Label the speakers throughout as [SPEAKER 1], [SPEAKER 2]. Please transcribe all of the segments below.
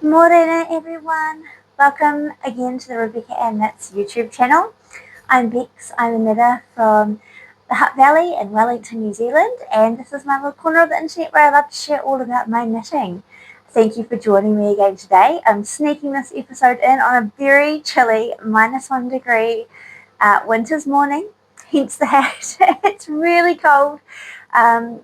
[SPEAKER 1] Morena everyone, welcome again to the Rebecca and Knits YouTube channel. I'm Bex, I'm a knitter from the Hutt Valley in Wellington, New Zealand, and this is my little corner of the internet where I love to share all about my knitting. Thank you for joining me again today. I'm sneaking this episode in on a very chilly -1 degree winter's morning, hence the hat. It's really cold. Um,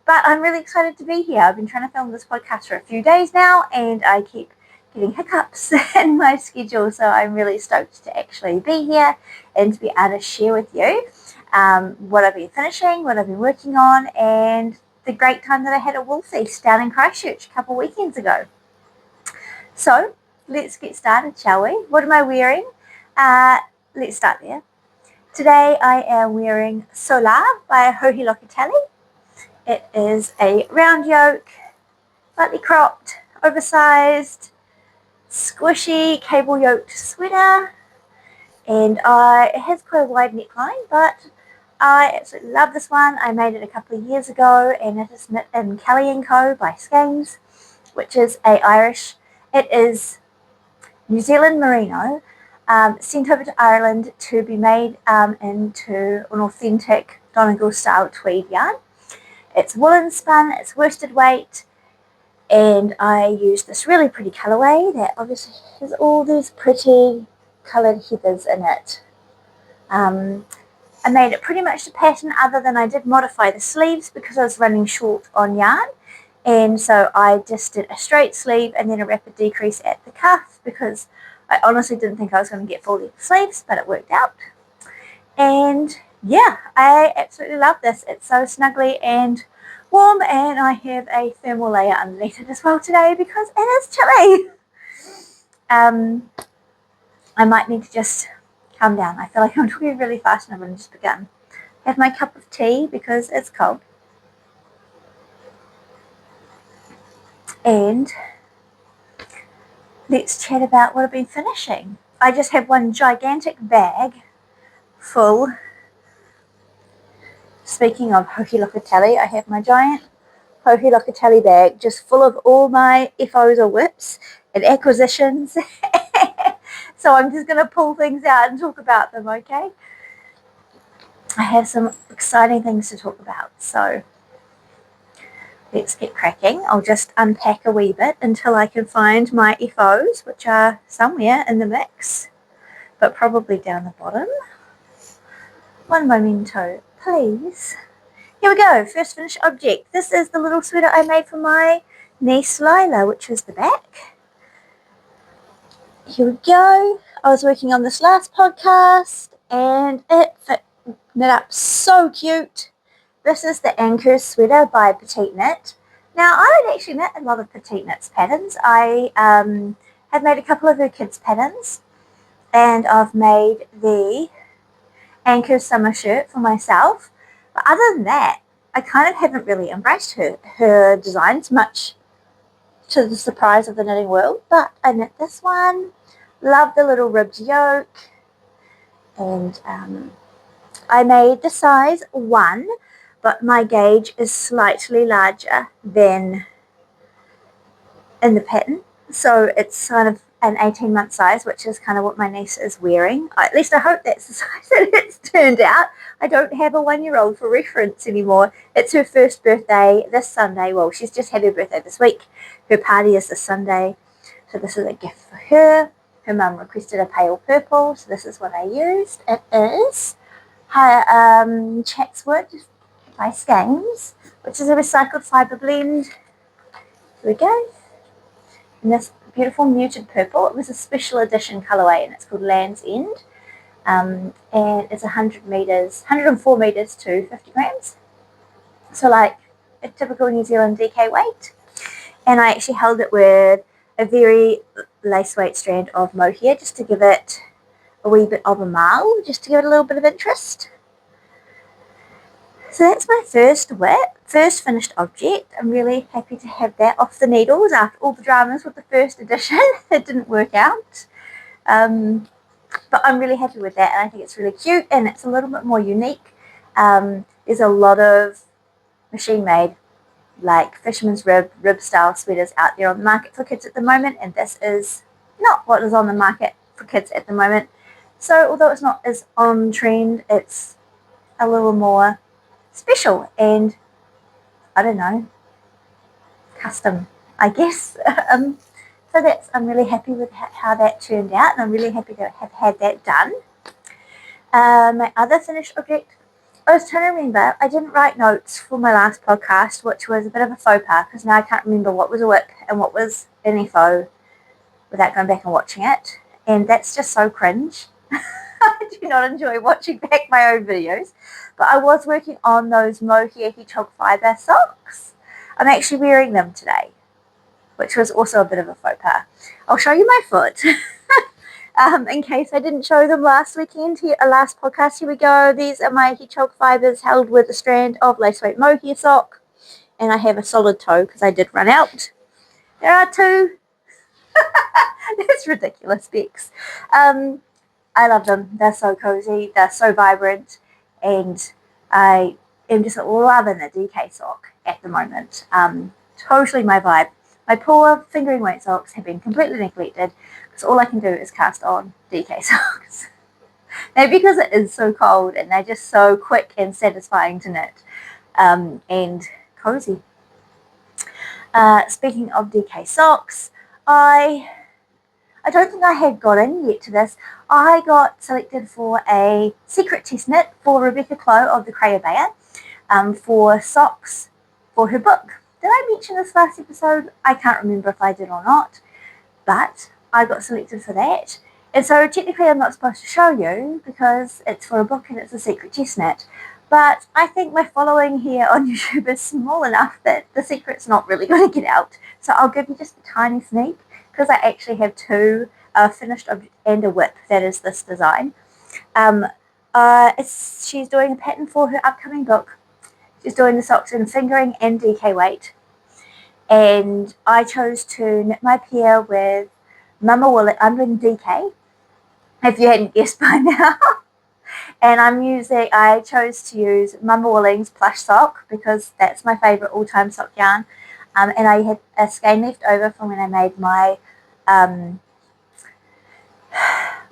[SPEAKER 1] but I'm really excited to be here. I've been trying to film this podcast for a few days now, and I keep getting hiccups in my schedule, so I'm really stoked to actually be here and to be able to share with you what I've been finishing, what I've been working on, and the great time that I had at Woolfeast down in Christchurch a couple of weekends ago. So let's get started, shall we? What am I wearing? Let's start there. Today I am wearing Solar by Hohi Locatelli. It is a round yoke, slightly cropped, oversized, squishy, cable yoked sweater, and it has quite a wide neckline, but I absolutely love this one. I made it a couple of years ago, and it is knit in Kelly & Co by Skeins, which is it is New Zealand merino, sent over to Ireland to be made into an authentic Donegal style tweed yarn. It's woolen spun, it's worsted weight, and I used this really pretty colourway that obviously has all these pretty coloured heathers in it. I made it pretty much to pattern, other than I did modify the sleeves because I was running short on yarn, and so I just did a straight sleeve and then a rapid decrease at the cuff because I honestly didn't think I was going to get full length sleeves, but it worked out. And yeah, I absolutely love this. It's so snuggly and warm, and I have a thermal layer underneath it as well today because it is chilly. I might need to just calm down. I feel like I'm talking really fast and I've only just begun. Have my cup of tea because it's cold. And let's chat about what I've been finishing. I just have one gigantic bag full. Speaking of Hohi Locatelli, I have my giant Hohi Locatelli bag just full of all my FOs or WIPs and acquisitions. So I'm just going to pull things out and talk about them, okay? I have some exciting things to talk about, so let's get cracking. I'll just unpack a wee bit until I can find my FOs, which are somewhere in the mix, but probably down the bottom. One momento, please. Here we go, first finished object. This is the little sweater I made for my niece Lila, which is the back. Here we go. I was working on this last podcast and it knit up so cute. This is the Anchor sweater by Testknits. Now, I don't actually knit a lot of Testknits patterns. I have made a couple of her kids' patterns, and I've made the Anchor summer shirt for myself. But other than that, I kind of haven't really embraced her designs much, to the surprise of the knitting world. But I knit this one. Love the little ribbed yoke. And I made the size 1, but my gauge is slightly larger than in the pattern. So it's kind of an 18-month size, which is kind of what my niece is wearing. At least I hope that's the size that it's turned out. I don't have a 1-year-old for reference anymore. It's her first birthday this Sunday. Well, she's just had her birthday this week. Her party is this Sunday. So this is a gift for her. Her mum requested a pale purple, so this is what I used. It is Chatswood by Skeins, which is a recycled fibre blend. Here we go. And this beautiful muted purple. It was a special edition colourway, and it's called Land's End. And it's 104 metres to 50 grams. So like a typical New Zealand DK weight. And I actually held it with a very lace weight strand of mohair just to give it a wee bit of a marl, just to give it a little bit of interest. So that's my first WIP, first finished object. I'm really happy to have that off the needles after all the dramas with the first edition. It didn't work out. But I'm really happy with that, and I think it's really cute, and it's a little bit more unique. There's a lot of machine made like fisherman's rib style sweaters out there on the market for kids at the moment, and this is not what is on the market for kids at the moment. So although it's not as on trend, it's a little more special and, I don't know, custom, I guess. So I'm really happy with how that turned out, and I'm really happy to have had that done. My other finished object, I was trying to remember, I didn't write notes for my last podcast, which was a bit of a faux pas, because now I can't remember what was a WIP and what was an FO without going back and watching it, and that's just so cringe. I do not enjoy watching back my own videos, but I was working on those mohair hedgehog fibre socks. I'm actually wearing them today, which was also a bit of a faux pas. I'll show you my foot. In case I didn't show them last weekend, last podcast, here we go. These are my hedgehog fibres held with a strand of lace weight mohair sock, and I have a solid toe because I did run out. There are two. That's ridiculous, Bex. I love them. They're so cozy. They're so vibrant, and I am just loving the DK sock at the moment. Totally my vibe. My poor fingering weight socks have been completely neglected because all I can do is cast on DK socks. Maybe because it is so cold and they're just so quick and satisfying to knit, and cozy. Speaking of DK socks, I don't think I had got in yet to this. I got selected for a secret test knit for Rebecca Clow of the Crayer Bear for socks for her book. Did I mention this last episode? I can't remember if I did or not, but I got selected for that. And so technically I'm not supposed to show you because it's for a book and it's a secret test knit. But I think my following here on YouTube is small enough that the secret's not really going to get out. So I'll give you just a tiny sneak, because I actually have two finished objects and a WIP that is this design. She's doing a pattern for her upcoming book. She's doing the socks in fingering and DK weight. And I chose to knit my pair with Mama Woolling. I'm doing DK, if you hadn't guessed by now. And I chose to use Mama Wooling's plush sock because that's my favourite all-time sock yarn. And I had a skein left over from when I made my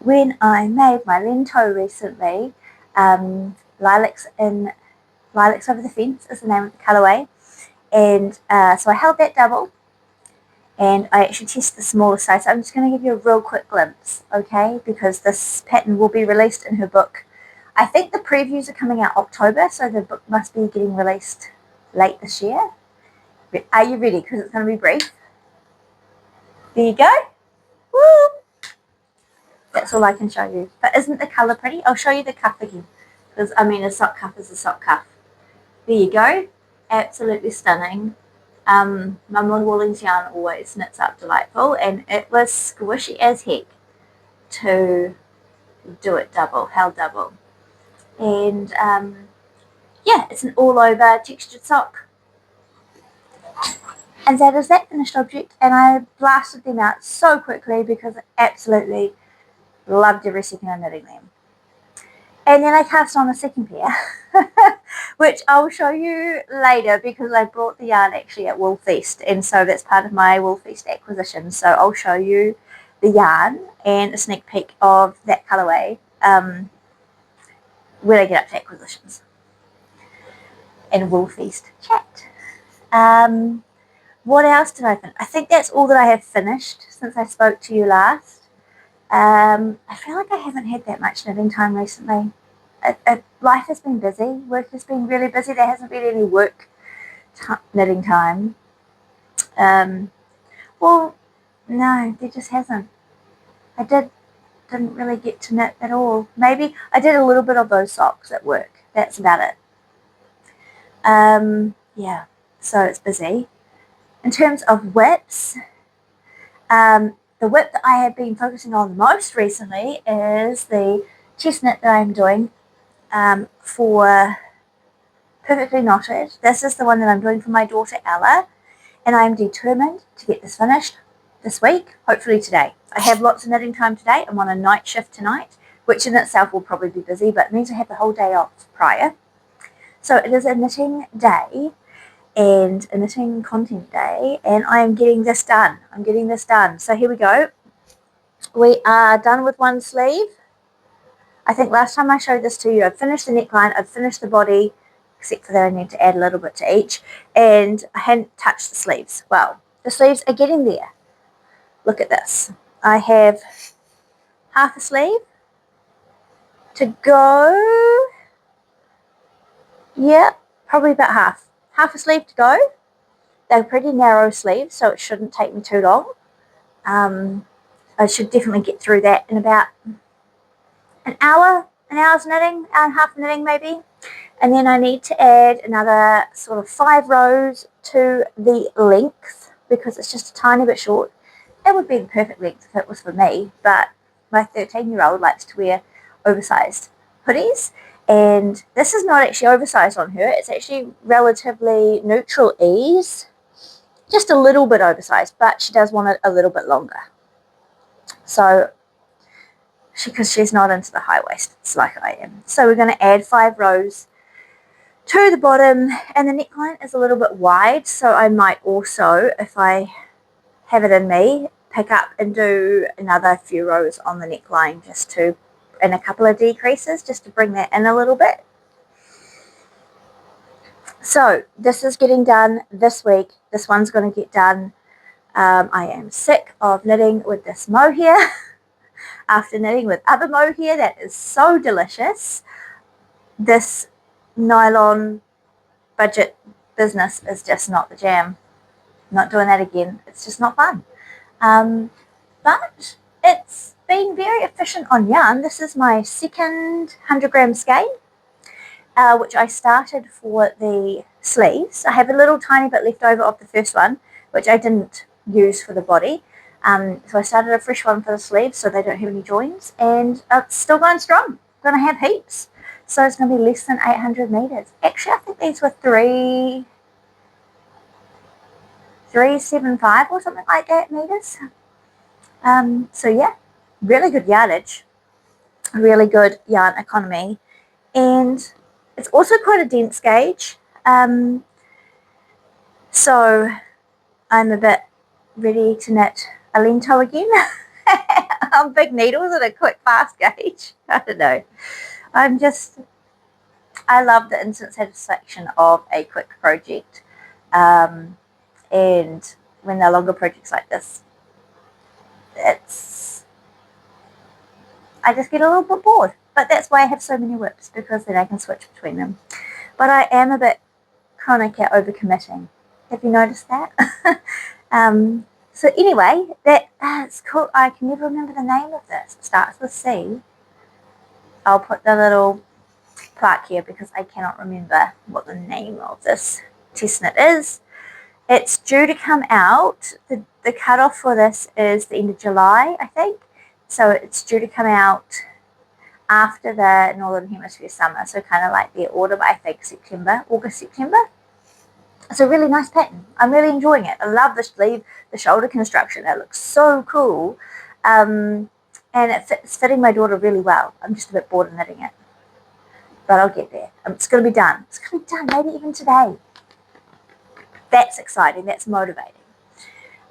[SPEAKER 1] lento recently. Lilacs Over the Fence is the name of the colourway. And so I held that double, and I actually tested the smaller size. So I'm just going to give you a real quick glimpse, okay, because this pattern will be released in her book. I think the previews are coming out October, so the book must be getting released late this year. Are you ready? Because it's going to be brief. There you go. Woo! That's all I can show you. But isn't the colour pretty? I'll show you the cuff again. Because, a sock cuff is a sock cuff. There you go. Absolutely stunning. Mama Wooling's yarn always knits up delightful, and it was squishy as heck to do it held double. And, yeah, it's an all-over textured sock. And that is that finished object, and I blasted them out so quickly because I absolutely loved every second of knitting them. And then I cast on a second pair, which I'll show you later because I brought the yarn actually at Woolfeast, and so that's part of my Woolfeast acquisition. So I'll show you the yarn and a sneak peek of that colourway when I get up to acquisitions and Woolfeast chat. What else did I finish? I think that's all that I have finished since I spoke to you last. I feel like I haven't had that much knitting time recently. Life has been busy. Work has been really busy. There hasn't been any knitting time. Well, no, there just hasn't. I didn't really get to knit at all. Maybe I did a little bit of those socks at work. That's about it. Yeah, so it's busy. In terms of WIPs, the WIP that I have been focusing on most recently is the chest knit that I'm doing for Perfectly Knotted. This is the one that I'm doing for my daughter Ella, and I am determined to get this finished this week, hopefully today. I have lots of knitting time today. I'm on a night shift tonight, which in itself will probably be busy, but it means I have the whole day off prior. So it is a knitting day, and a knitting content day, and I am getting this done. So here we go. We are done with one sleeve. I think last time I showed this to you, I've finished the neckline, I've finished the body, except for that I need to add a little bit to each, and I hadn't touched the sleeves. Well, the sleeves are getting there. Look at this. I have half a sleeve to go. Yeah, probably about half a sleeve to go. They're pretty narrow sleeves, so it shouldn't take me too long. I should definitely get through that in about an hour's knitting, and half knitting maybe. And then I need to add another sort of 5 rows to the length, because it's just a tiny bit short. It would be the perfect length if it was for me, but my 13-year-old likes to wear oversized hoodies, and this is not actually oversized on her. It's actually relatively neutral ease, just a little bit oversized, but she does want it a little bit longer. So, because she's not into the high waists like I am. So we're going to add 5 rows to the bottom, and the neckline is a little bit wide, so I might also, if I have it in me, pick up and do another few rows on the neckline, just to, and a couple of decreases, just to bring that in a little bit. So this is getting done this week. This one's going to get done. I am sick of knitting with this mohair after knitting with other mohair that is so delicious. This nylon budget business is just not the jam. Not doing that again. It's just not fun. But it's been very efficient on yarn. This is my second 100-gram skein, which I started for the sleeves. I have a little tiny bit left over of the first one, which I didn't use for the body. So I started a fresh one for the sleeves so they don't have any joins, and it's still going strong. I'm going to have heaps. So it's going to be less than 800 meters. Actually, I think these were 375 or something like that meters. So yeah, really good yardage, really good yarn economy, and it's also quite a dense gauge. So I'm a bit ready to knit a lento again on big needles at a quick fast gauge. I don't know. I love the instant satisfaction of a quick project, and when they're longer projects like this, I just get a little bit bored. But that's why I have so many WIPs, because then I can switch between them. But I am a bit chronic at overcommitting. Have you noticed that? So anyway, it's cool. I can never remember the name of this. It starts with C. I'll put the little plaque here because I cannot remember what the name of this test knit is. It's due to come out. The cutoff for this is the end of July, I think. So it's due to come out after the Northern Hemisphere summer. So kind of like the autumn, I think, August, September. It's a really nice pattern. I'm really enjoying it. I love the sleeve, the shoulder construction. It looks so cool. And it's fitting my daughter really well. I'm just a bit bored of knitting it. But I'll get there. It's going to be done. It's going to be done maybe even today. That's exciting. That's motivating.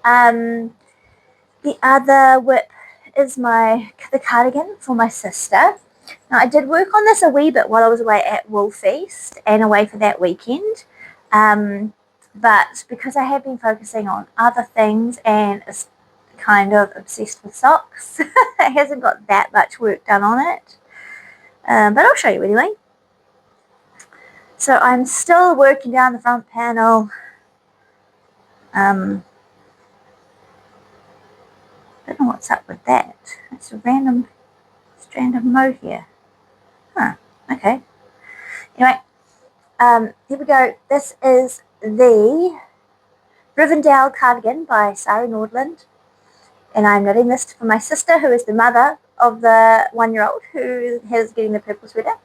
[SPEAKER 1] The other WIP is the cardigan for my sister. Now, I did work on this a wee bit while I was away at Woolfeast and away for that weekend. But because I have been focusing on other things and is kind of obsessed with socks, it hasn't got that much work done on it. But I'll show you anyway. So I'm still working down the front panel. I don't know what's up with that. It's a random strand of mohair. Huh, okay. Anyway, here we go. This is the Rivendell cardigan by Sarah Nordland. And I'm knitting this for my sister, who is the mother of the 1-year-old who is getting the purple sweater.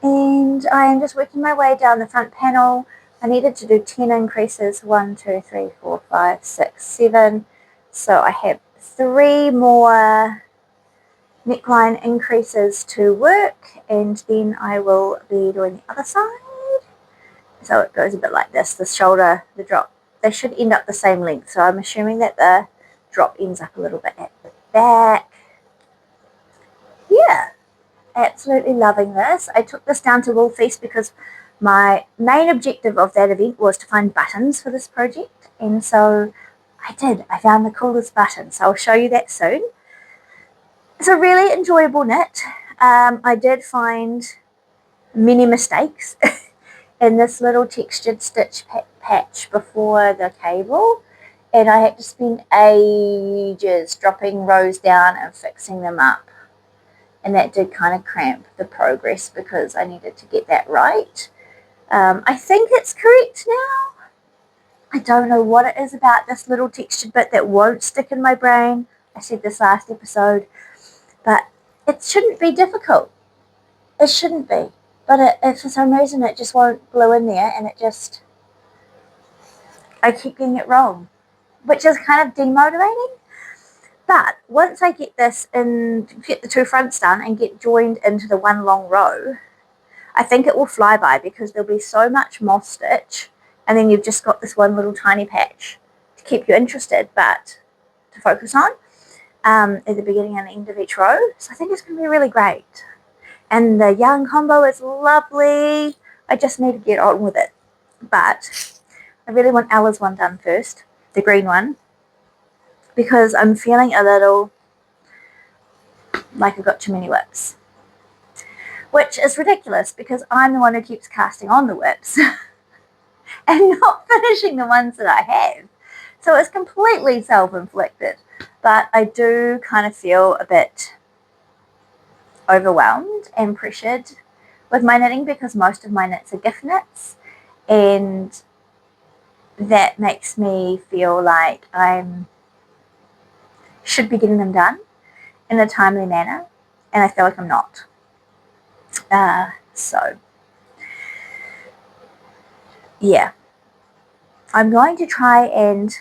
[SPEAKER 1] And I am just working my way down the front panel. I needed to do 10 increases, 1, 2, 3, 4, 5, 6, 7. So I have 3 more neckline increases to work, and then I will be doing the other side. So it goes a bit like this. The shoulder, the drop, they should end up the same length. So I'm assuming that the drop ends up a little bit at the back. Yeah, absolutely loving this. I took this down to Woolfeast because my main objective of that event was to find buttons for this project. And so I did. I found the coolest button. So I'll show you that soon. It's a really enjoyable knit. I did find many mistakes in this little textured stitch patch before the cable, and I had to spend ages dropping rows down and fixing them up, and that did kind of cramp the progress because I needed to get that right. I think it's correct now. I don't know what it is about this little textured bit that won't stick in my brain. I said this last episode, but it shouldn't be difficult. It shouldn't be. But for some reason it just won't glue in there, and I keep getting it wrong, which is kind of demotivating. But once I get this and get the two fronts done and get joined into the one long row, I think it will fly by because there'll be so much moss stitch, and then you've just got this one little tiny patch to keep you interested, but to focus on at the beginning and the end of each row. So I think it's going to be really great. And the yarn combo is lovely. I just need to get on with it. But I really want Ella's one done first, the green one, because I'm feeling a little like I've got too many WIPs. Which is ridiculous because I'm the one who keeps casting on the WIPs and not finishing the ones that I have. So it's completely self-inflicted. But I do kind of feel a bit overwhelmed and pressured with my knitting because most of my knits are gift knits, and that makes me feel like I should be getting them done in a timely manner, and I feel like I'm not. So yeah, I'm going to try and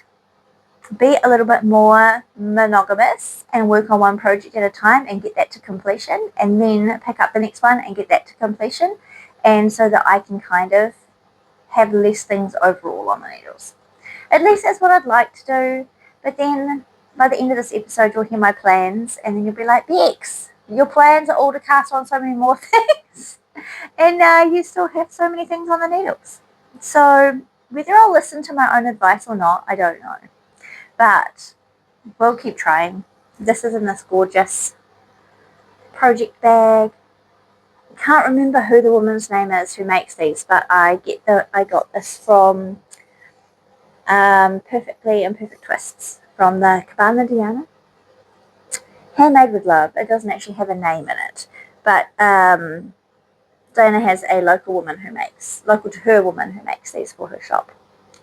[SPEAKER 1] be a little bit more monogamous and work on one project at a time and get that to completion, and then pick up the next one and get that to completion, and so that I can kind of have less things overall on the needles. At least that's what I'd like to do. But then by the end of this episode you'll hear my plans, and then you'll be like, Bex, your plans are all to cast on so many more things and you still have so many things on the needles. So whether I'll listen to my own advice or not, I don't know. But we'll keep trying. This is in this gorgeous project bag. I can't remember who the woman's name is who makes these, but I got this from Perfectly Imperfect Twists from the Cabana Diana. Handmade with love. It doesn't actually have a name in it, but Diana has a local to her woman who makes these for her shop.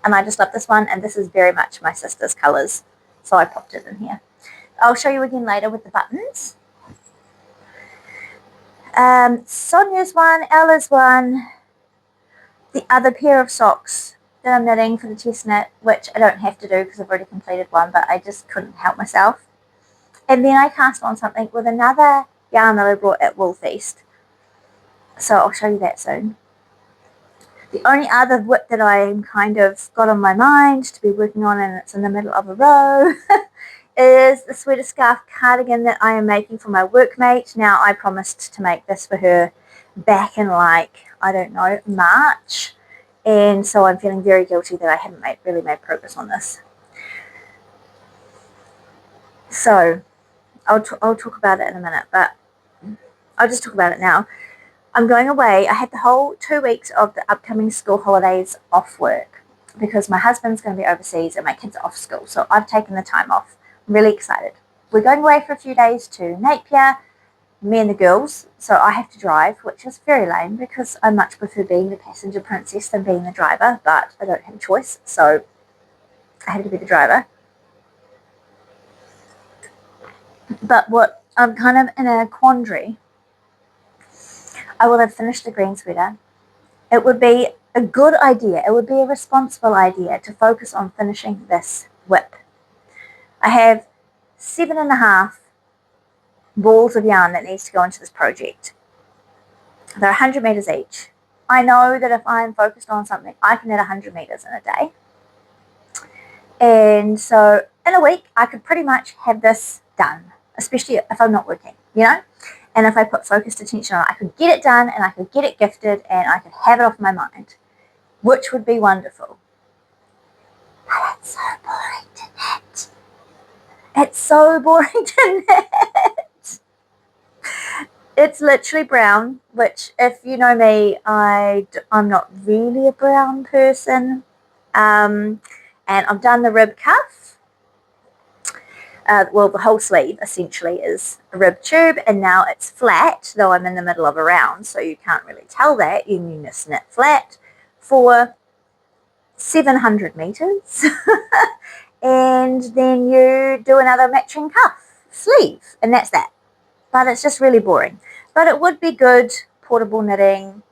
[SPEAKER 1] And I just love this one, and this is very much my sister's colours, so I popped it in here. I'll show you again later with the buttons. Sonia's one, Ella's one, the other pair of socks that I'm knitting for the test knit, which I don't have to do because I've already completed one, but I just couldn't help myself. And then I cast on something with another yarn that I brought at Woolfeast, so I'll show you that soon. The only other WIP that I'm kind of got on my mind to be working on, and it's in the middle of a row, is the sweater scarf cardigan that I am making for my workmate. Now, I promised to make this for her back in I don't know, March, and so I'm feeling very guilty that I haven't really made progress on this. So I'll talk about it in a minute, but I'll just talk about it now. I'm going away. I had the whole 2 weeks of the upcoming school holidays off work because my husband's going to be overseas and my kids are off school. So I've taken the time off. I'm really excited. We're going away for a few days to Napier, me and the girls. So I have to drive, which is very lame because I much prefer being the passenger princess than being the driver, but I don't have a choice. So I have to be the driver. But what I'm kind of in a quandary. I will have finished the green sweater. It would be a good idea, it would be a responsible idea to focus on finishing this WIP. I have 7.5 balls of yarn that needs to go into this project. They're 100 meters each. I know that if I'm focused on something, I can knit 100 meters in a day. And so in a week, I could pretty much have this done, especially if I'm not working, you know? And if I put focused attention on it, I could get it done and I could get it gifted and I could have it off my mind, which would be wonderful. But it's so boring to knit. It's so boring to knit. It's literally brown, which if you know me, I'm not really a brown person. And I've done the rib cuff. Well, the whole sleeve essentially is a rib tube, and now it's flat, though I'm in the middle of a round, so you can't really tell that. You can just knit flat for 700 meters, and then you do another matching cuff sleeve, and that's that. But it's just really boring. But it would be good portable knitting.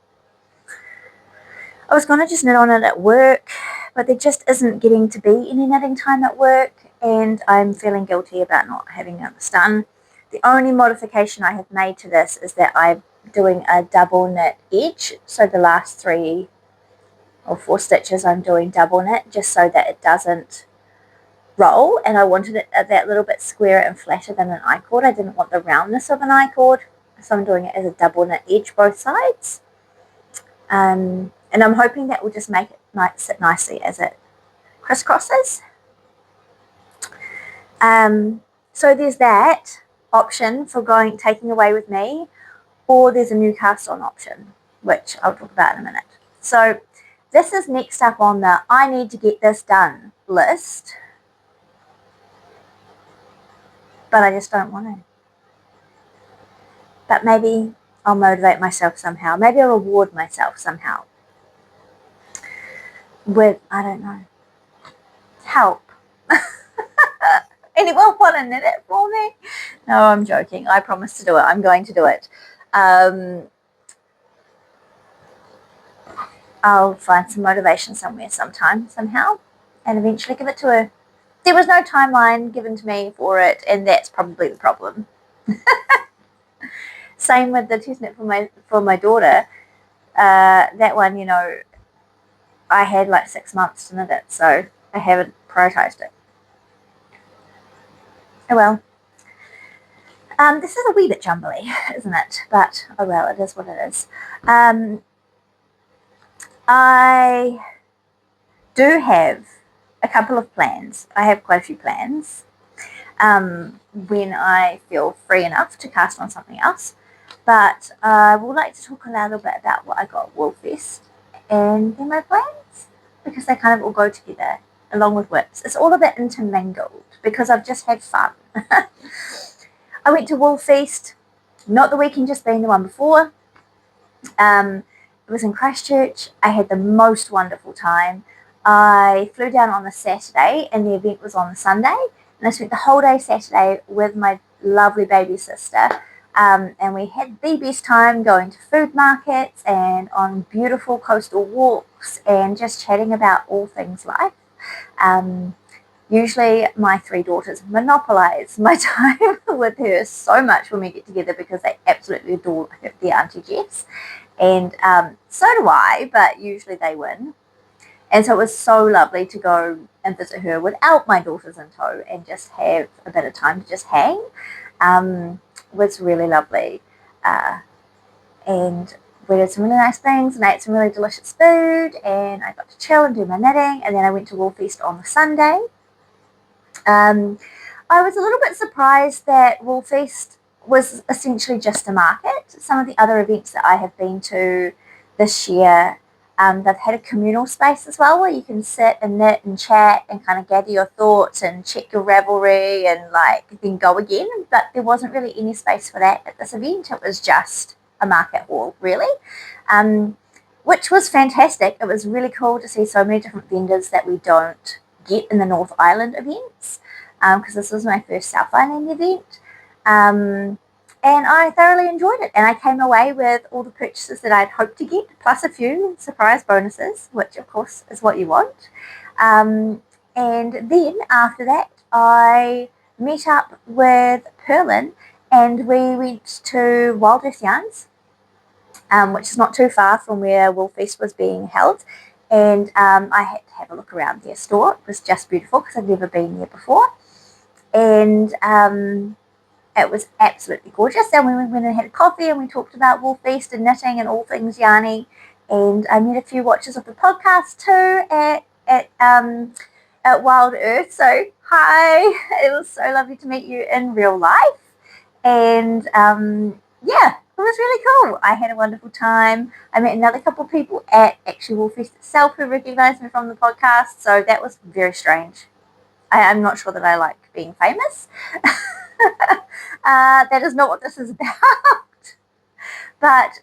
[SPEAKER 1] I was going to just knit on it at work, but there just isn't getting to be any knitting time at work, and I'm feeling guilty about not having this done. The only modification I have made to this is that I'm doing a double knit edge, so the last 3 or 4 stitches I'm doing double knit just so that it doesn't roll, and I wanted it that little bit squarer and flatter than an I-cord. I didn't want the roundness of an I-cord, so I'm doing it as a double knit edge both sides. And I'm hoping that will just make it sit nicely as it crisscrosses. So there's that option for taking away with me, or there's a new cast on option, which I'll talk about in a minute. So this is next up on the I need to get this done list, but I just don't want to. But maybe I'll motivate myself somehow. Maybe I'll reward myself somehow with, I don't know, help. Anyone want to knit it for me? No, I'm joking. I promise to do it. I'm going to do it. I'll find some motivation somewhere sometime, somehow, and eventually give it to her. There was no timeline given to me for it, and that's probably the problem. Same with the Testknit for my daughter. That one, you know, I had like 6 months to knit it, so I haven't prioritised it. Oh well. This is a wee bit jumbly, isn't it? But oh well, it is what it is. I do have a couple of plans. I have quite a few plans when I feel free enough to cast on something else. But I would like to talk a little bit about what I got at Woolfeast and then my plans, because they kind of all go together along with WIPs. It's all a bit intermingled because I've just had fun. I went to Woolfeast, not the weekend just been, the one before. It was in Christchurch. I had the most wonderful time. I flew down on the Saturday and the event was on the Sunday, and I spent the whole day Saturday with my lovely baby sister, and we had the best time going to food markets and on beautiful coastal walks and just chatting about all things life. Usually my 3 daughters monopolise my time with her so much when we get together because they absolutely adore their Auntie Jess. And so do I, but usually they win. And so it was so lovely to go and visit her without my daughters in tow and just have a bit of time to just hang. It was really lovely. And we did some really nice things and ate some really delicious food, and I got to chill and do my knitting, and then I went to Woolfeast on the Sunday. I was a little bit surprised that Woolfeast was essentially just a market. Some of the other events that I have been to this year, they've had a communal space as well where you can sit and knit and chat and kind of gather your thoughts and check your Ravelry and then go again. But there wasn't really any space for that at this event. It was just a market hall, really, which was fantastic. It was really cool to see so many different vendors that we don't get in the North Island events, because this was my first South Island event, and I thoroughly enjoyed it, and I came away with all the purchases that I'd hoped to get, plus a few surprise bonuses, which of course is what you want. And then after that I met up with Perlin and we went to Wild Earth Yarns, which is not too far from where Woolfeast was being held. And I had to have a look around their store. It was just beautiful because I'd never been there before. And it was absolutely gorgeous. And we went and had a coffee and we talked about Woolfeast and knitting and all things yarny. And I met a few watchers of the podcast too at Wild Earth. So hi, it was so lovely to meet you in real life. And yeah, it was really cool. I had a wonderful time. I met another couple of people at actually Woolfeast itself who recognised me from the podcast. So that was very strange. I'm not sure that I like being famous. That is not what this is about. But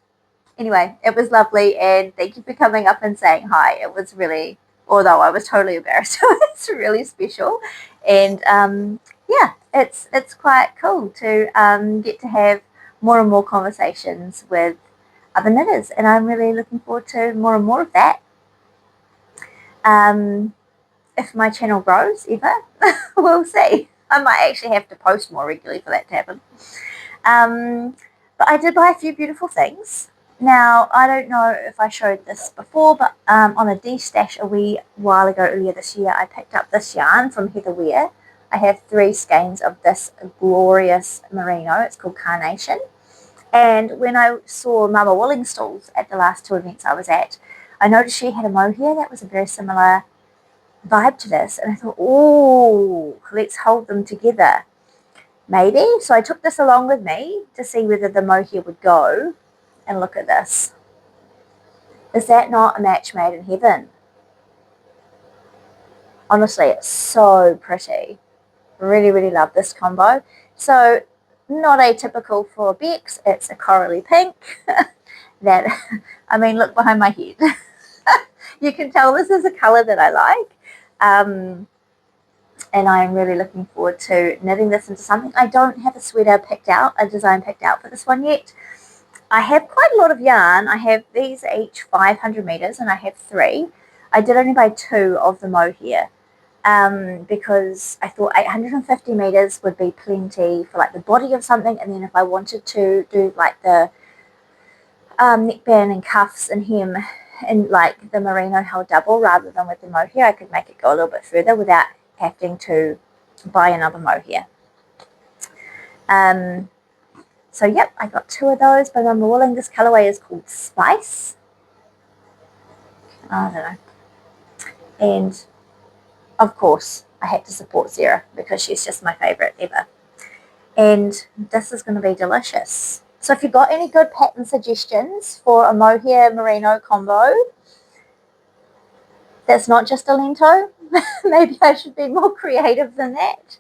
[SPEAKER 1] anyway, it was lovely, and thank you for coming up and saying hi. It was really, although I was totally embarrassed, it's really special. And yeah, it's quite cool to get to have more and more conversations with other knitters, and I'm really looking forward to more and more of that. If my channel grows ever, we'll see. I might actually have to post more regularly for that to happen. But I did buy a few beautiful things. Now, I don't know if I showed this before, but on a de-stash a wee while ago, earlier this year, I picked up this yarn from Heather Weir. I have 3 skeins of this glorious merino. It's called Carnation. And when I saw Mama Wollingstall's at the last 2 events I was at, I noticed she had a mohair that was a very similar vibe to this. And I thought, oh, let's hold them together. Maybe. So I took this along with me to see whether the mohair would go. And look at this. Is that not a match made in heaven? Honestly, it's so pretty. Really, really love this combo. So, not atypical for Bex. It's a corally pink. That, I mean, look behind my head. You can tell this is a colour that I like. And I'm really looking forward to knitting this into something. I don't have a sweater picked out, a design picked out for this one yet. I have quite a lot of yarn. I have these each 500 metres and I have 3. I did only buy 2 of the mohair because I thought 850 metres would be plenty for like the body of something, and then if I wanted to do like the neckband and cuffs and hem and like the merino held double rather than with the mohair, I could make it go a little bit further without having to buy another mohair. So yep, I got 2 of those by Mama Wooling. This colourway is called Spice. I don't know. And of course, I had to support Sarah because she's just my favourite ever. And this is going to be delicious. So if you've got any good pattern suggestions for a mohair merino combo, that's not just a lento. Maybe I should be more creative than that.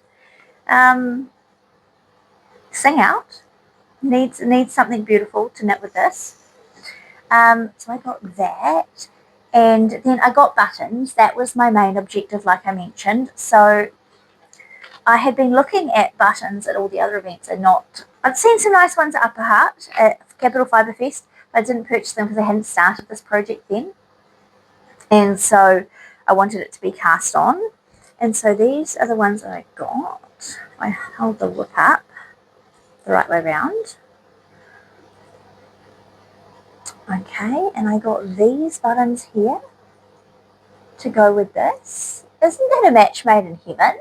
[SPEAKER 1] Sing out. Needs something beautiful to knit with this. So I got that, and then I got buttons. That was my main objective, like I mentioned. So I had been looking at buttons at all the other events and I'd seen some nice ones at Upper Heart at Capital Fibre Fest, but I didn't purchase them because I hadn't started this project then. And so I wanted it to be cast on. And so these are the ones that I got. I held the WIP up the right way around. Okay, and I got these buttons here to go with this. Isn't that a match made in heaven?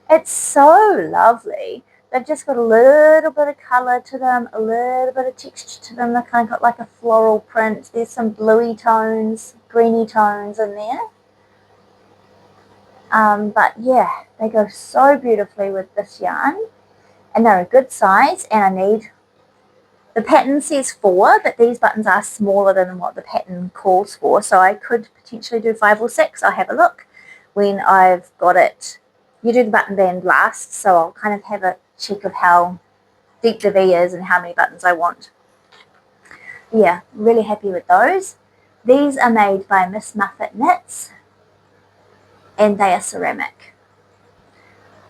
[SPEAKER 1] It's so lovely. They've just got a little bit of colour to them, a little bit of texture to them. They've kind of got like a floral print. There's some bluey tones, greeny tones in there. But yeah, they go so beautifully with this yarn. And they're a good size, and I need... The pattern says 4, but these buttons are smaller than what the pattern calls for, so I could potentially do 5 or 6. I'll have a look when I've got it. You do the button band last, so I'll kind of have a check of how deep the V is and how many buttons I want. Yeah, really happy with those. These are made by Miss Muffet Knits, and they are ceramic.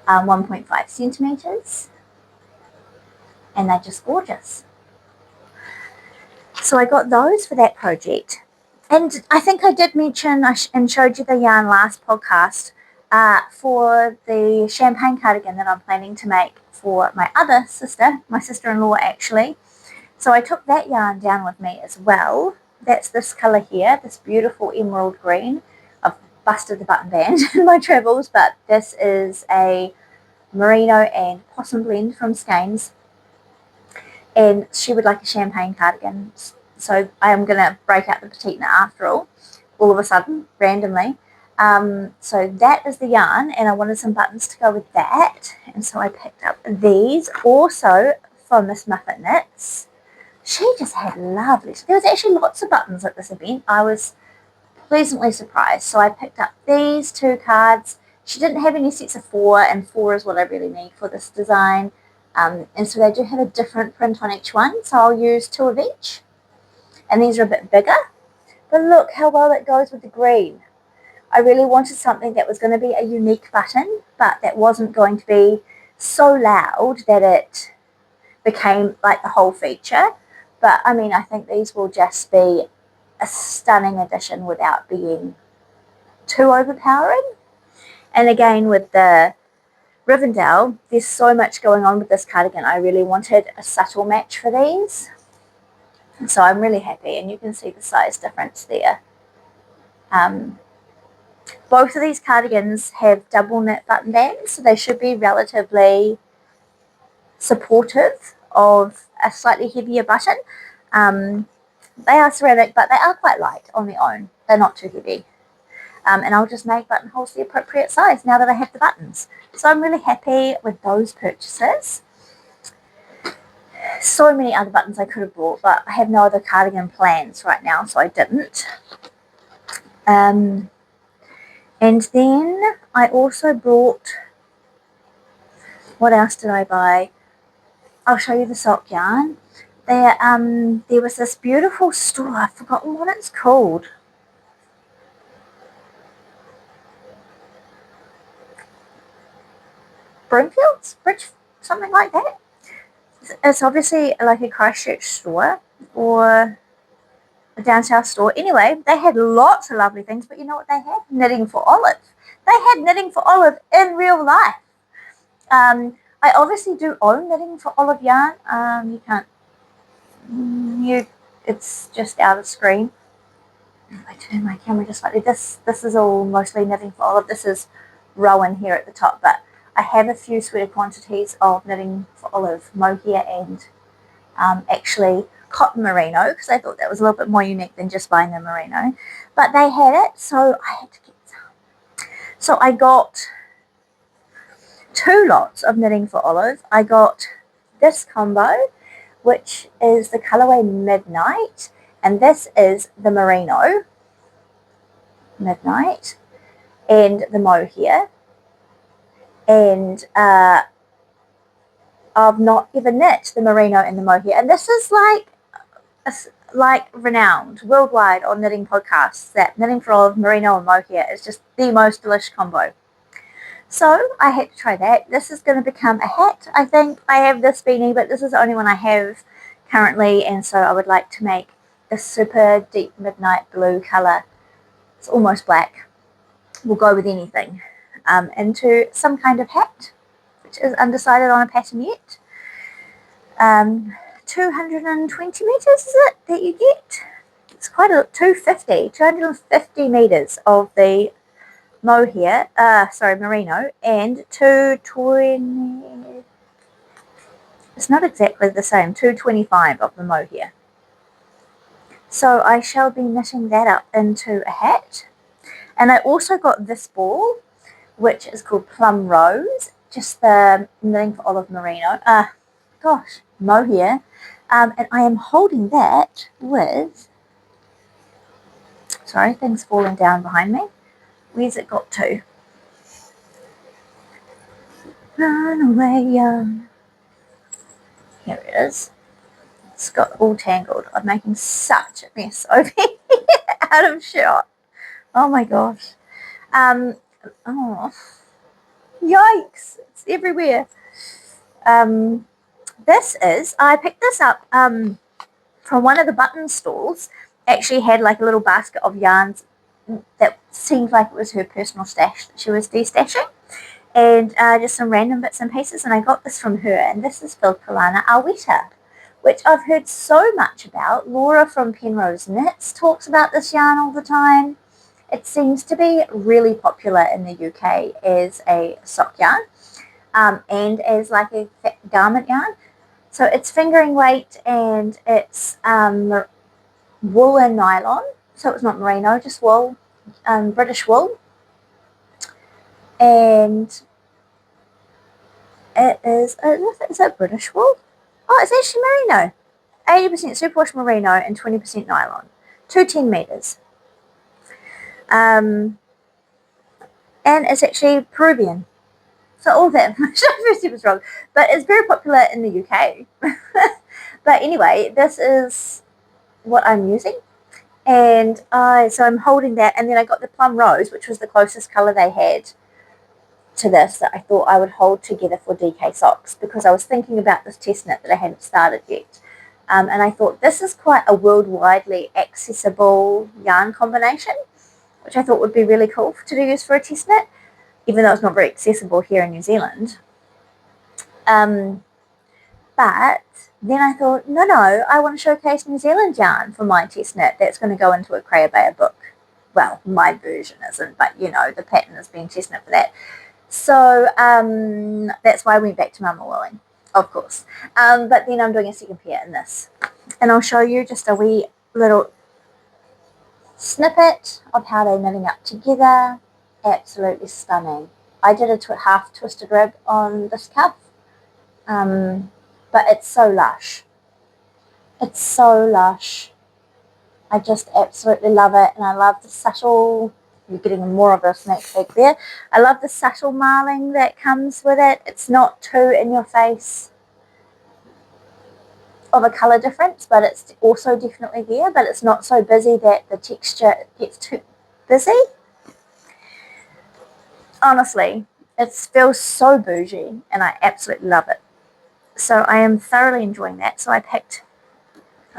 [SPEAKER 1] 1.5 centimetres, and they're just gorgeous. So I got those for that project. And I think I did mention and showed you the yarn last podcast for the champagne cardigan that I'm planning to make for my other sister, my sister-in-law actually. So I took that yarn down with me as well. That's this colour here, this beautiful emerald green. I've busted the button band in my travels, but this is a merino and possum blend from Skeins. And she would like a champagne cardigan. So I am going to break out the petite knit after all of a sudden, randomly. So that is the yarn, and I wanted some buttons to go with that. And so I picked up these, also from Miss Muffet Knits. She just had lovely, there was actually lots of buttons at this event. I was pleasantly surprised. So I picked up these 2 cards. She didn't have any sets of 4, and 4 is what I really need for this design. And so they do have a different print on each one, so I'll use 2 of each. And these are a bit bigger, but look how well it goes with the green. I really wanted something that was going to be a unique button, but that wasn't going to be so loud that it became like the whole feature. But I mean, I think these will just be a stunning addition without being too overpowering. And again, with the Rivendell, there's so much going on with this cardigan. I really wanted a subtle match for these. So I'm really happy, and you can see the size difference there. Both of these cardigans have double knit button bands, so they should be relatively supportive of a slightly heavier button. They are ceramic, but they are quite light on their own. They're not too heavy. And I'll just make buttonholes the appropriate size now that I have the buttons. So I'm really happy with those purchases. So many other buttons I could have bought, but I have no other cardigan plans right now, so I didn't. And then I also brought, what else did I buy? I'll show you the sock yarn. There was this beautiful store, I've forgotten what it's called. Broomfields? Bridge? Something like that. It's obviously like a Christchurch store or a down south store. Anyway, they had lots of lovely things, but you know what they had? Knitting for Olive. They had knitting for Olive in real life. I obviously do own knitting for Olive yarn. You can't, it's just out of screen. If I turn my camera just slightly, this is all mostly knitting for Olive. This is Rowan here at the top, but I have a few sweater quantities of knitting for Olive mohair and actually cotton merino, because I thought that was a little bit more unique than just buying the merino. But they had it, so I had to get some. So I got 2 lots of knitting for Olive. I got this combo, which is the colorway Midnight, and this is the merino Midnight and the mohair. And I've not ever knit the merino and the mohair, and this is like renowned worldwide on knitting podcasts that knitting for Olive, merino and mohair is just the most delicious combo. So I had to try that. This is going to become a hat. I think I have this beanie, but this is the only one I have currently, and so I would like to make a super deep midnight blue colour. It's almost black. We'll go with anything. Into some kind of hat, which is undecided on a pattern yet. 220 metres is it that you get? It's quite a 250 metres of the mohair, merino, and 220, it's not exactly the same, 225 of the mohair. So I shall be knitting that up into a hat. And I also got this ball, which is called Plum Rose, just the knitting for Olive merino, mohair, and I am holding that with, sorry, things falling down behind me. Where's it got to? Run away young. Here it is. It's got all tangled. I'm making such a mess over here, out of shot. Oh my gosh. Oh, yikes! It's everywhere. I picked this up from one of the button stalls. Actually had like a little basket of yarns that seemed like it was her personal stash that she was destashing, and just some random bits and pieces, and I got this from her, and this is Phil Kalana Aweta, which I've heard so much about. Laura from Penrose Knits talks about this yarn all the time. It seems to be really popular in the UK as a sock yarn and as like a garment yarn. So it's fingering weight and it's wool and nylon. So it's not merino, just wool, British wool. And it is it British wool? Oh, it's actually merino. 80% superwash merino and 20% nylon. 210 meters. And it's actually Peruvian. So all that information was wrong. But it's very popular in the UK. But anyway, this is what I'm using. And so I'm holding that, and then I got the plum rose, which was the closest colour they had to this that I thought I would hold together for DK socks, because I was thinking about this test knit that I hadn't started yet. And I thought this is quite a worldwidely accessible yarn combination, which I thought would be really cool to use for a test knit, even though it's not very accessible here in New Zealand. But then I thought, no, I want to showcase New Zealand yarn for my test knit that's going to go into a Creabea book. Well, my version isn't, but you know, the pattern has been test knit for that. So that's why I went back to Mama Wooling, of course. But then I'm doing a second pair in this. And I'll show you just a wee little snippet of how they're knitting up together. Absolutely stunning. I did a half twisted rib on this cuff. But it's so lush. It's so lush. I just absolutely love it. And I love the subtle, you're getting more of a sneak peek there. I love the subtle marling that comes with it. It's not too in your face of a colour difference, but it's also definitely there. But it's not so busy that the texture gets too busy. Honestly, it feels so bougie and I absolutely love it. So I am thoroughly enjoying that. So I picked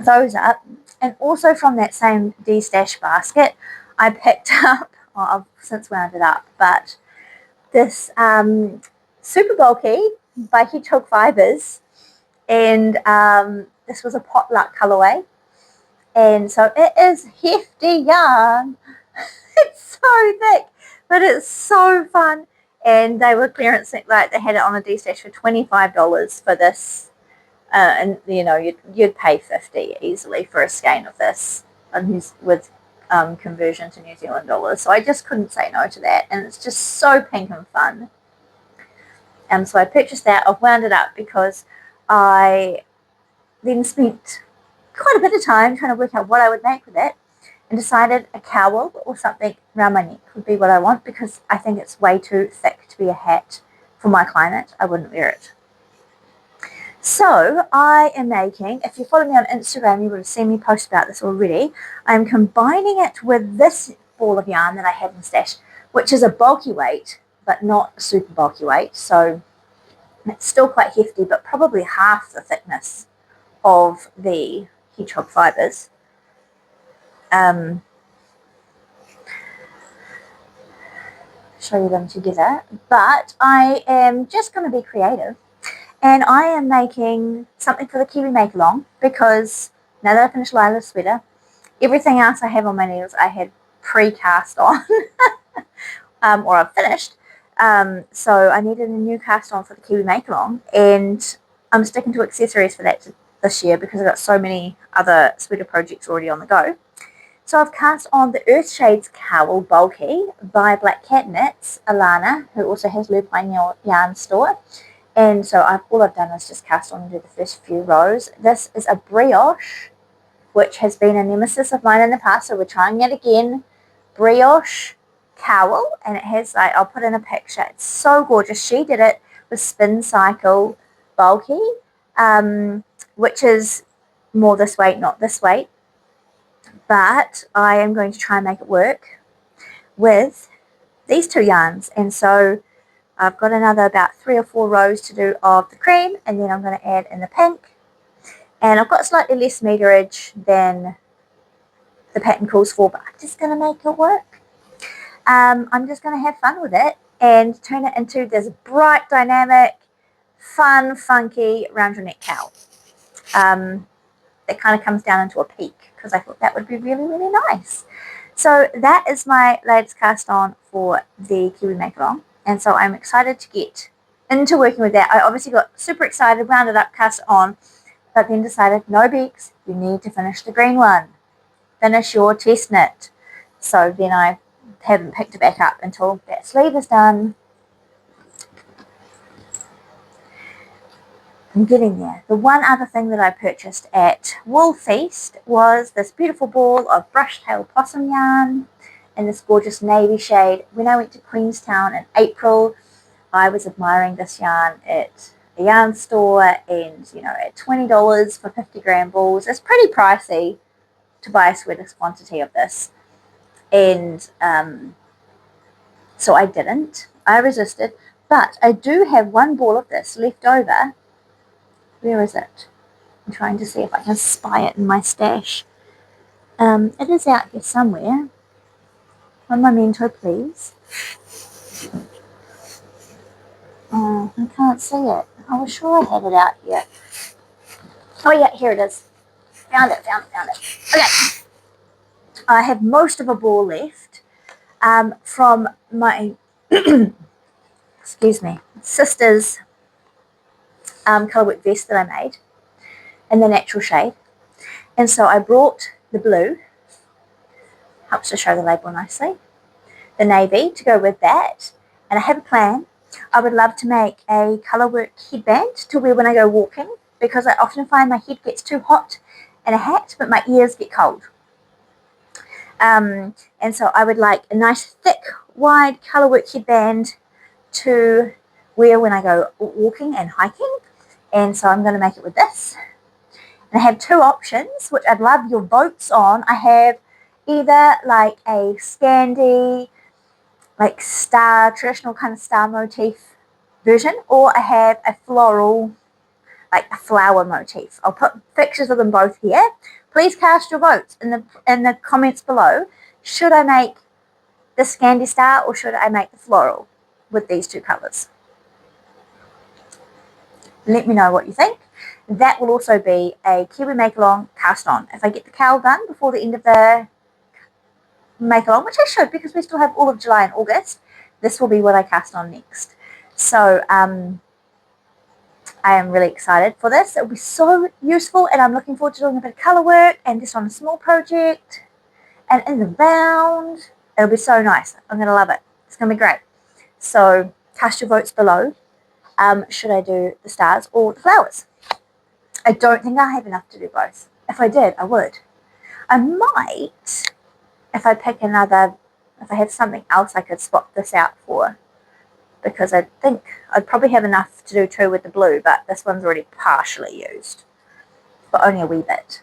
[SPEAKER 1] those up, and also from that same D-stash basket I picked up, I've since wound it up, but this super bulky by Hedgehog Fibres, and this was a potluck colorway, and so it is hefty yarn. It's so thick, but it's so fun. And they were clearancing, like they had it on a D-stash for $25 for this. And you know, you'd pay $50 easily for a skein of this with conversion to New Zealand dollars. So I just couldn't say no to that, and it's just so pink and fun. And so I purchased that. I've wound it up because I then spent quite a bit of time trying to work out what I would make with it, and decided a cowl or something around my neck would be what I want, because I think it's way too thick to be a hat for my climate. I wouldn't wear it. So I am making, if you follow me on Instagram, you would have seen me post about this already. I'm combining it with this ball of yarn that I had in stash, which is a bulky weight, but not a super bulky weight. So it's still quite hefty, but probably half the thickness of the Hedgehog Fibres. Show you them together. But I am just going to be creative. And I am making something for the Kiwi Make Along, because now that I finished Lila's sweater, everything else I have on my needles I had pre-cast on, or I've finished. So I needed a new cast on for the Kiwi Make Along, and I'm sticking to accessories for that this year because I've got so many other sweater projects already on the go. So I've cast on the Earth Shades Cowl Bulky by Black Cat Knits, Alana, who also has Lupine Yarn Store. And so all I've done is just cast on and do the first few rows. This is a brioche, which has been a nemesis of mine in the past, so we're trying it again. Brioche cowl, and it has, like, I'll put in a picture. It's so gorgeous. She did it with Spin Cycle Bulky, which is more this weight, not this weight. But I am going to try and make it work with these two yarns. And so I've got another about 3 or 4 rows to do of the cream, and then I'm going to add in the pink. And I've got slightly less meterage than the pattern calls for, but I'm just going to make it work. I'm just going to have fun with it and turn it into this bright, dynamic, fun, funky round your neck cowl. that kind of comes down into a peak, because I thought that would be really, really nice. So that is my latest cast on for the Kiwi Make-Along, and so I'm excited to get into working with that. I obviously got super excited, wound it up, cast on, but then decided, no, Bex, you need to finish the green one. Finish your test knit. So then I haven't picked it back up until that sleeve is done. I'm getting there. The one other thing that I purchased at Woolfeast was this beautiful ball of brush-tail possum yarn in this gorgeous navy shade. When I went to Queenstown in April, I was admiring this yarn at a yarn store, and at $20 for 50-gram balls. It's pretty pricey to buy a sweater's quantity of this. And so I didn't. I resisted. But I do have one ball of this left over. Where is it? I'm trying to see if I can spy it in my stash. It is out here somewhere. One memento, please. Oh, I can't see it. I was sure I had it out here. Oh yeah, here it is. Found it. Okay. I have most of a ball left from my excuse me, sister's colour work vest that I made in the natural shade. And so I brought the blue, helps to show the label nicely, the navy to go with that, and I have a plan. I would love to make a colour work headband to wear when I go walking, because I often find my head gets too hot in a hat, but my ears get cold. And so I would like a nice thick, wide colour work headband to wear when I go walking and hiking. And so I'm going to make it with this. And I have two options, which I'd love your votes on. I have either like a Scandi, like star, traditional kind of star motif version, or I have a floral, like a flower motif. I'll put pictures of them both here. Please cast your votes in the comments below. Should I make the Scandi star, or should I make the floral with these two colours? Let me know what you think. That will also be a Kiwi Make-Along cast on. If I get the cowl done before the end of the Make-Along, which I should, because we still have all of July and August, this will be what I cast on next. So I am really excited for this. It will be so useful, and I'm looking forward to doing a bit of colour work and just on a small project and in the round. It'll be so nice. I'm going to love it. It's going to be great. So cast your votes below. Should I do the stars or the flowers? I don't think I have enough to do both. If I did, I would. I might, if I pick another, if I have something else I could swap this out for, because I think I'd probably have enough to do two with the blue, but this one's already partially used, but only a wee bit.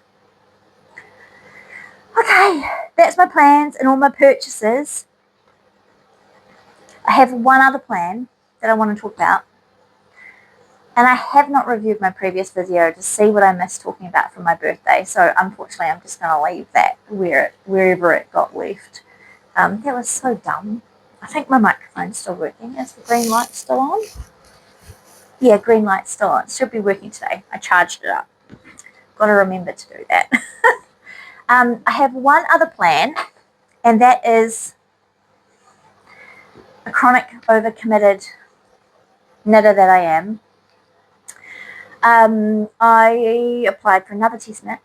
[SPEAKER 1] Okay, that's my plans and all my purchases. I have one other plan that I want to talk about, and I have not reviewed my previous video to see what I missed talking about from my birthday, so unfortunately I'm just going to leave that wherever it got left. That was so dumb. I think my microphone's still working. Is the green light still on? Yeah, green light's still on. It should be working today. I charged it up. Got to remember to do that. I have one other plan, and that is a chronic overcommitted knitter that I am. I applied for another test knit.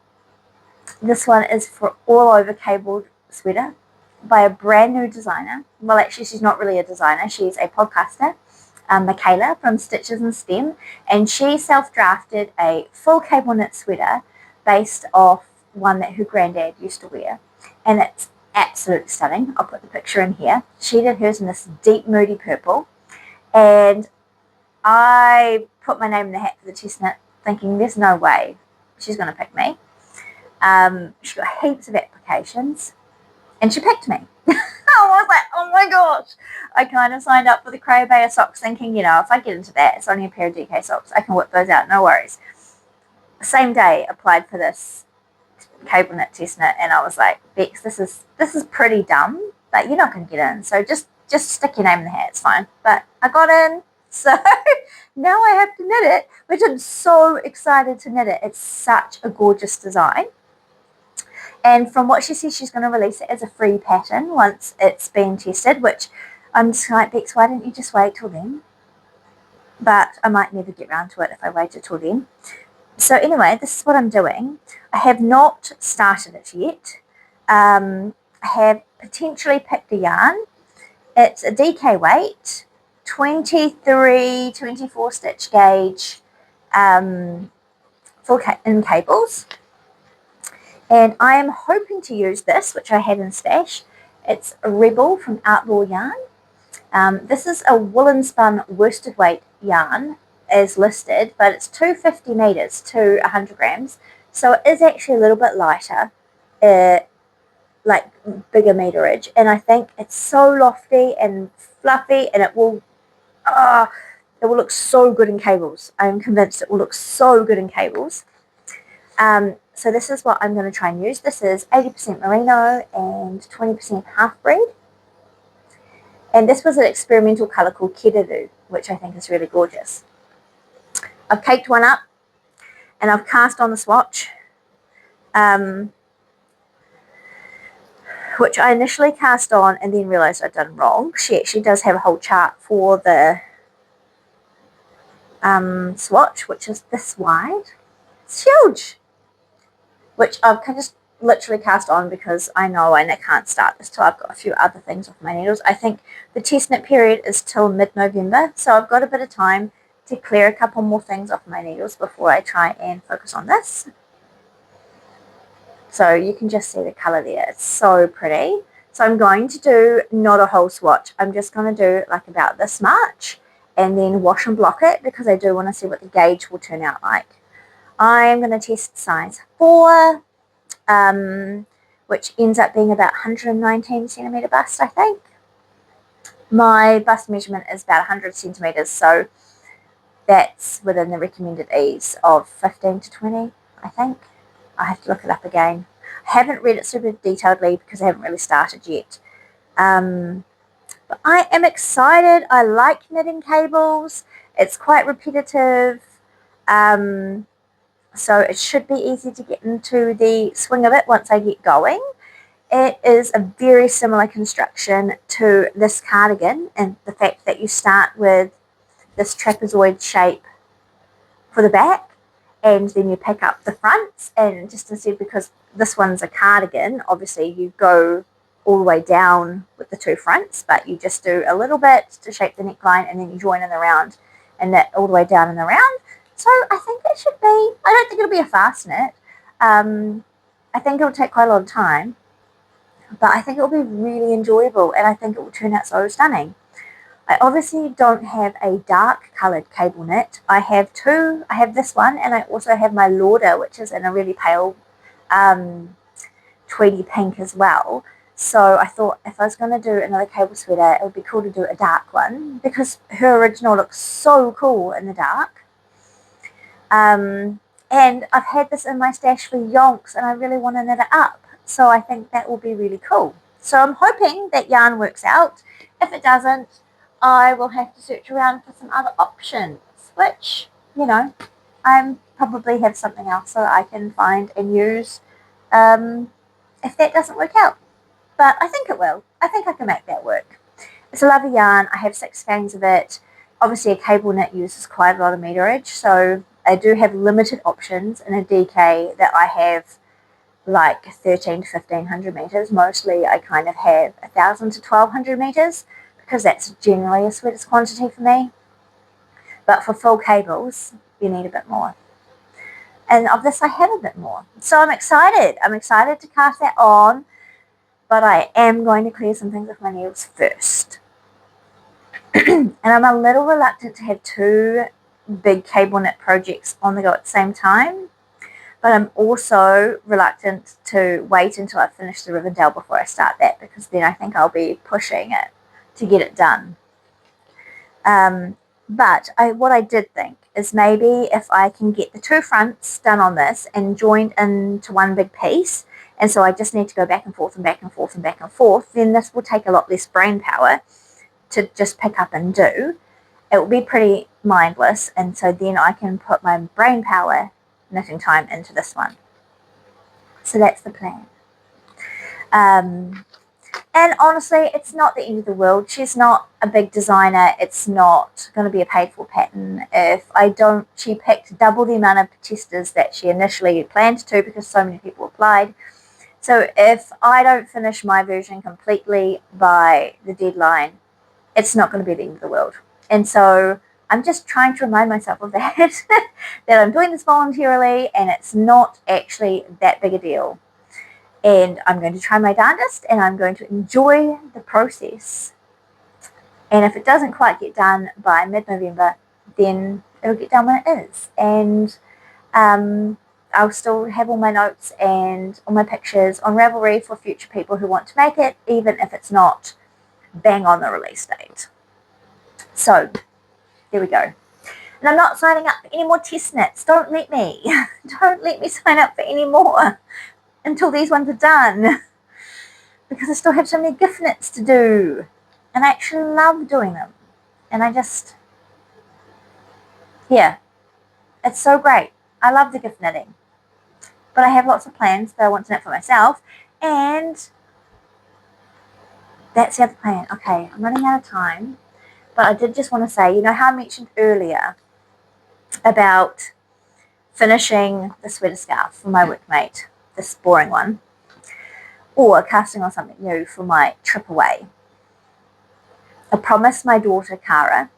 [SPEAKER 1] This one is for all over cabled sweater by a brand new designer. Well, actually, she's not really a designer. She's a podcaster, Michaela from Stitches and Stem, and she self-drafted a full cable knit sweater based off one that her granddad used to wear, and it's absolutely stunning. I'll put the picture in here. She did hers in this deep moody purple, and I put my name in the hat for the test knit, thinking there's no way she's going to pick me. She got heaps of applications, and she picked me. I was like, oh my gosh. I kind of signed up for the Craybear socks thinking, if I get into that, it's only a pair of DK socks. I can whip those out, no worries. Same day, applied for this cable knit test knit, and I was like, Bex, this is pretty dumb, but you're not going to get in. So just stick your name in the hat, it's fine. But I got in, So now I have to knit it, which I'm so excited to knit it. It's such a gorgeous design. And from what she says, she's going to release it as a free pattern once it's been tested, which I'm just like, Bex, why didn't you just wait till then? But I might never get around to it if I waited till then. So anyway, this is what I'm doing. I have not started it yet. I have potentially picked a yarn. It's a DK weight, 23, 24 stitch gauge in cables. And I am hoping to use this, which I had in stash. It's a Rebel from Outlaw Yarn. This is a woolen spun worsted weight yarn as listed, but it's 250 meters to 100 grams. So it is actually a little bit lighter, like bigger meterage. And I think it's so lofty and fluffy, and it will look so good in cables. I'm convinced it will look so good in cables. So this is what I'm going to try and use. This is 80% merino and 20% half breed. And this was an experimental colour called Kediru, which I think is really gorgeous. I've caked one up and I've cast on the swatch, which I initially cast on and then realised I'd done wrong. She actually does have a whole chart for the swatch, which is this wide. It's huge. Which I've just literally cast on because I know I can't start this till I've got a few other things off my needles. I think the test knit period is till mid-November, so I've got a bit of time to clear a couple more things off my needles before I try and focus on this. So you can just see the colour there. It's so pretty. So I'm going to do not a whole swatch. I'm just going to do like about this much and then wash and block it because I do want to see what the gauge will turn out like. I'm going to test size 4, which ends up being about 119 centimetre bust, I think. My bust measurement is about 100 centimetres, so that's within the recommended ease of 15 to 20, I think. I have to look it up again. I haven't read it super detailedly because I haven't really started yet. But I am excited. I like knitting cables. It's quite repetitive. So it should be easy to get into the swing of it once I get going. It is a very similar construction to this cardigan, and the fact that you start with this trapezoid shape for the back and then you pick up the fronts, and just instead, because this one's a cardigan, obviously you go all the way down with the 2 fronts, but you just do a little bit to shape the neckline and then you join in the round and knit all the way down and around. So I think it should be, I don't think it'll be a fast knit. I think it'll take quite a lot of time, but I think it'll be really enjoyable and I think it will turn out so stunning. I obviously don't have a dark coloured cable knit. I have 2. I have this one and I also have my Lauder, which is in a really pale tweedy pink as well. So I thought if I was going to do another cable sweater, it would be cool to do a dark one because her original looks so cool in the dark. And I've had this in my stash for yonks and I really want to knit it up. So I think that will be really cool. So I'm hoping that yarn works out. If it doesn't, I will have to search around for some other options, which, you know, I probably have something else that I can find and use if that doesn't work out. But I think it will. I think I can make that work. It's a lovely yarn. I have 6 skeins of it. Obviously a cable knit uses quite a lot of meterage, so I do have limited options in a DK that I have like 13 to 1500 meters. Mostly I kind of have 1000 to 1200 meters because that's generally a sweater's quantity for me. But for full cables, you need a bit more. And of this I have a bit more. So I'm excited. I'm excited to cast that on, but I am going to clear some things with my nails first. And I'm a little reluctant to have 2 big cable knit projects on the go at the same time, but I'm also reluctant to wait until I finish the Rivendell before I start that because then I think I'll be pushing it to get it done. But what I did think is maybe if I can get the 2 fronts done on this and joined into one big piece, and so I just need to go back and forth and back and forth and back and forth, then this will take a lot less brain power to just pick up and do. it will be pretty mindless, and so then I can put my brain power knitting time into this one. So that's the plan. And honestly, it's not the end of the world. She's not a big designer. It's not going to be a paid for pattern. If I don't, she picked double the amount of testers that she initially planned to because so many people applied. So if I don't finish my version completely by the deadline, it's not going to be the end of the world. And so I'm just trying to remind myself of that, that I'm doing this voluntarily and it's not actually that big a deal. And I'm going to try my darndest and I'm going to enjoy the process. And if it doesn't quite get done by mid-November, then it'll get done when it is. And I'll still have all my notes and all my pictures on Ravelry for future people who want to make it, even if it's not bang on the release date. So there we go. And I'm not signing up for any more Testknits. Don't let me. Don't let me sign up for any more until these ones are done, because I still have so many gift knits to do and I actually love doing them, and I just, yeah, it's so great. I love the gift knitting, but I have lots of plans that I want to knit for myself, and that's the other plan. Okay, I'm running out of time, but I did just want to say, you know how I mentioned earlier about finishing the sweater scarf for my workmate, this boring one, or casting on something new for my trip away. I promised my daughter Cara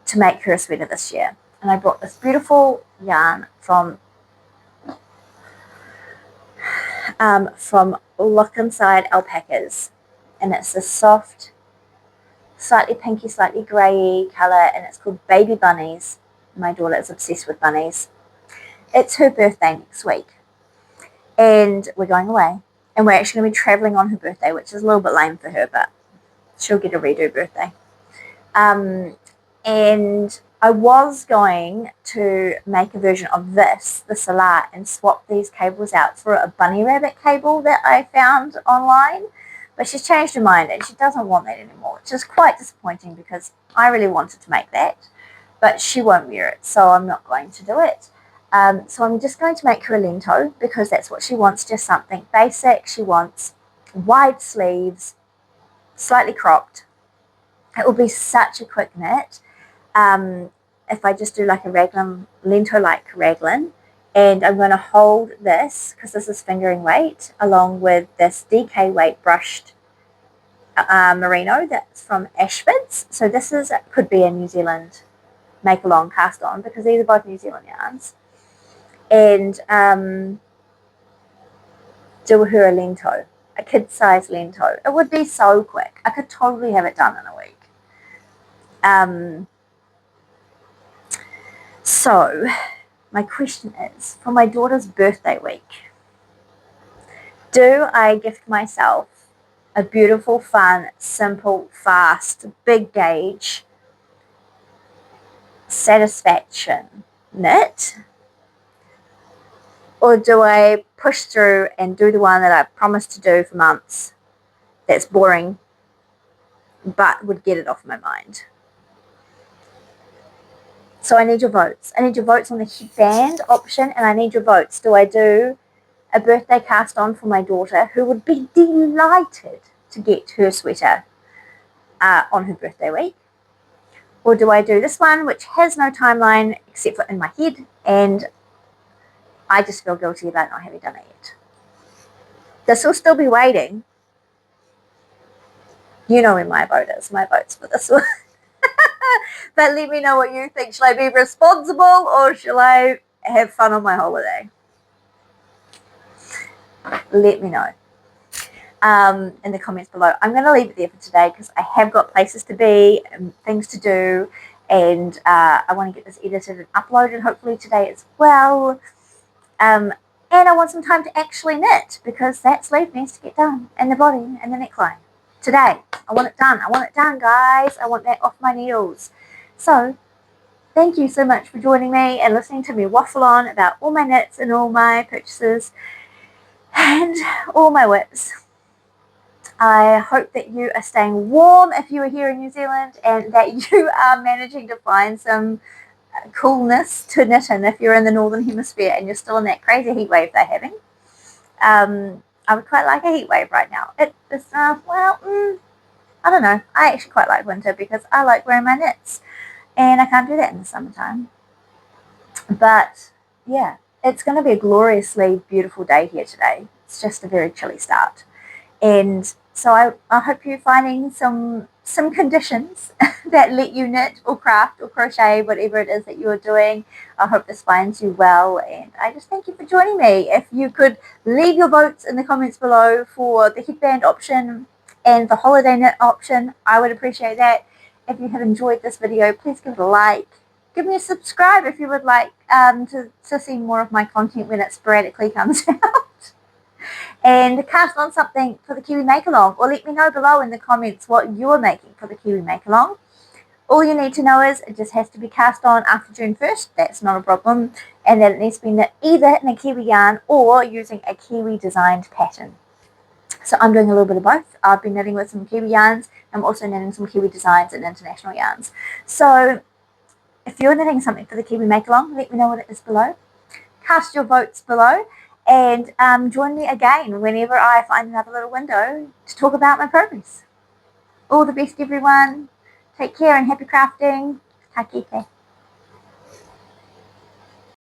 [SPEAKER 1] to make her a sweater this year, and I brought this beautiful yarn from Look Inside Alpacas, and it's this soft, slightly pinky, slightly grey colour, and it's called Baby Bunnies. My daughter is obsessed with bunnies. It's her birthday next week, and we're going away, and we're actually going to be travelling on her birthday, which is a little bit lame for her, but she'll get a redo birthday. And I was going to make a version of this, the Salar, and swap these cables out for a bunny rabbit cable that I found online, but she's changed her mind and she doesn't want that anymore, which is quite disappointing because I really wanted to make that, but she won't wear it, so I'm not going to do it. So I'm just going to make her a lento because that's what she wants, just something basic. She wants wide sleeves, slightly cropped. It will be such a quick knit if I just do like a raglan, lento-like raglan, and I'm going to hold this because this is fingering weight along with this DK weight brushed merino that's from Ashford's. So this could be a New Zealand make-along cast on because these are both New Zealand yarns, and do her a lento, a kid-size lento. It would be so quick. I could totally have it done in a week. So my question is, for my daughter's birthday week, do I gift myself a beautiful, fun, simple, fast, big gauge satisfaction knit, or do I push through and do the one that I promised to do for months that's boring but would get it off my mind? So I need your votes. I need your votes on the headband option, and I need your votes. Do I do a birthday cast on for my daughter, who would be delighted to get her sweater on her birthday week? Or do I do this one, which has no timeline except for in my head, and I just feel guilty about not having done it yet? This will still be waiting. You know where my vote is. My vote's for this one. But let me know what you think. Shall I be responsible or shall I have fun on my holiday? Let me know in the comments below. I'm going to leave it there for today because I have got places to be and things to do, and I want to get this edited and uploaded hopefully today as well. And I want some time to actually knit because that sleeve needs to get done, and the body and the neckline. Today, I want it done. I want it done, guys. I want that off my needles. So, thank you so much for joining me and listening to me waffle on about all my knits and all my purchases and all my WIPs. I hope that you are staying warm if you are here in New Zealand, and that you are managing to find some coolness to knit in if you're in the Northern Hemisphere and you're still in that crazy heat wave they're having. I would quite like a heat wave right now. It is, I don't know. I actually quite like winter because I like wearing my knits, and I can't do that in the summertime. But yeah, it's going to be a gloriously beautiful day here today. It's just a very chilly start. And so I hope you're finding some conditions that let you knit or craft or crochet, whatever it is that you're doing. I hope this finds you well, and I just thank you for joining me. If you could leave your votes in the comments below for the headband option and the holiday knit option, I would appreciate that. If you have enjoyed this video, please give it a like. Give me a subscribe if you would like to see more of my content when it sporadically comes out. And cast on something for the Kiwi Make-Along, or let me know below in the comments what you're making for the Kiwi Make-Along. All you need to know is it just has to be cast on after June 1st, that's not a problem, and then it needs to be knit either in a Kiwi yarn or using a Kiwi designed pattern. So I'm doing a little bit of both. I've been knitting with some Kiwi yarns, I'm also knitting some Kiwi designs and international yarns. So if you're knitting something for the Kiwi Make-Along, let me know what it is below. Cast your votes below, and join me again whenever I find another little window to talk about my progress. All the best, everyone. Take care and happy crafting. Ta kite.